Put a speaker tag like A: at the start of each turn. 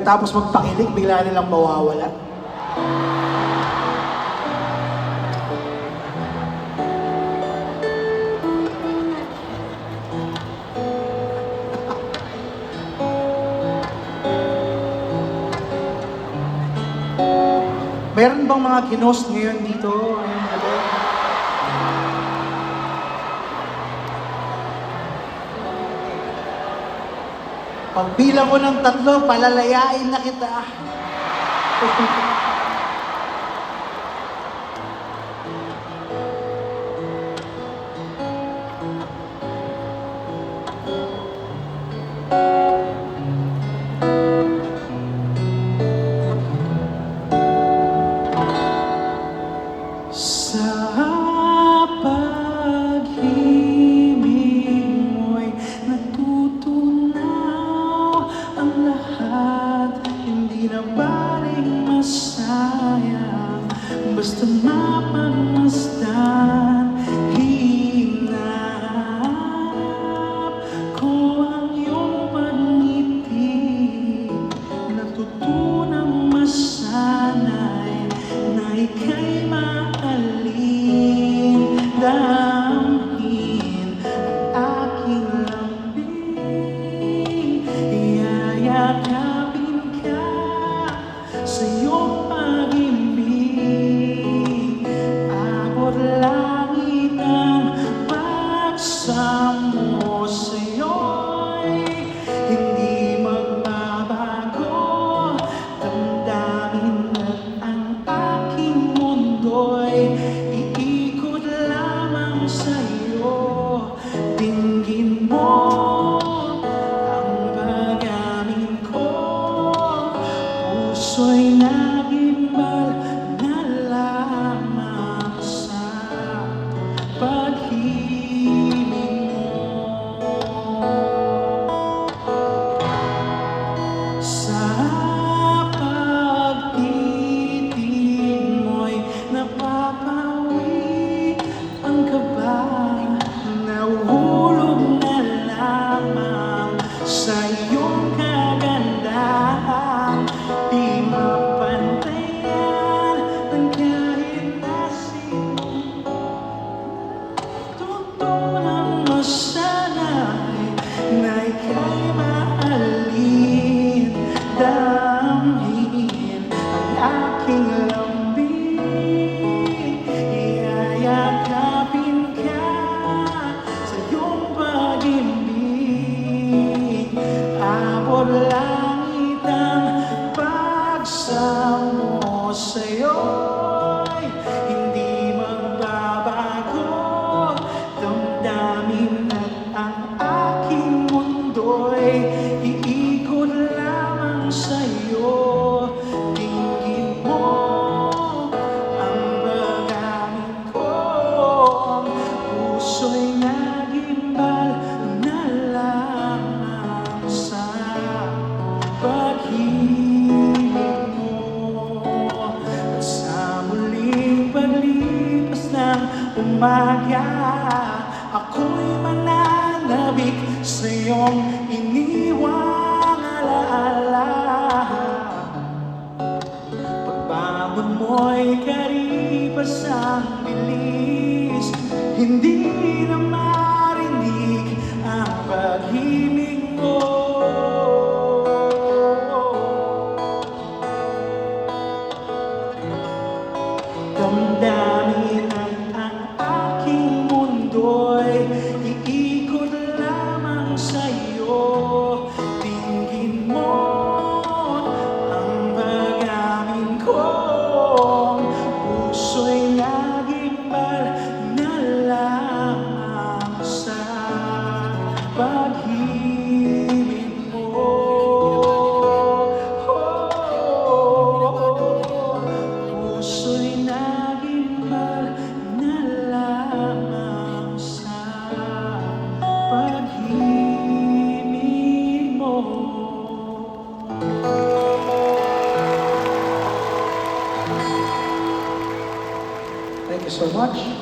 A: pagkatapos magpakilig, bigla nilang mawawala. Meron bang mga ginost ngayon dito? Ngayong gabi? Pagbilang ko ng 3, palalayain na kita. Sa pag-ibig mo'y natutunaw ang lahat. Hindi na baling masayang basta mapagmasdan. Hinanap ko ang iyong pag-ngiti, natutunang masanay na ika'y damhin ang aking lambing. Iyayakapin ka sa iyong pag-ibig. Abot langit ang pagsamo sa'yo'y hindi magbabago. Damdamin at ang aking mundo'y sa'yo. Dinggin mo ang pag-amin ko, puso'y nagimbal na lamang sa pag-ibig mo. Sa pagtitig mo'y napapawi ang kaba. Nahuhulog na lamang sa iyong kagandahan. Di mapantayan ng kahit na sino. Tutunang masanay na ika'y mahalin. Damhin ang aking lambing. Iyayakapin ka sa iyong pag-ibig. Abot langit ang pagsamo sa'yo'y hindi magbabago. Damdamin at ang aking mundo'y iikot lamang sa'yo. Dinggin mo ang pag-amin ko, puso'y nagimbal na lamang sa pag-ibig mo. At sa muling paglipas ng umaga, ako'y mananabik sa iyong iniwang alaala. Pagbangon mo'y karipas ang bilis, hindi na marinig ang pag-ibig mo. Damdamin ang aking mundo'y iikot lamang sa'yo. Dinggin mo ang pag-amin ko, puso'y nagimbal na lamang sa pag-ibig mo. Puso'y nagimbal na lamang sa pag-ibig mo. Thank you so much.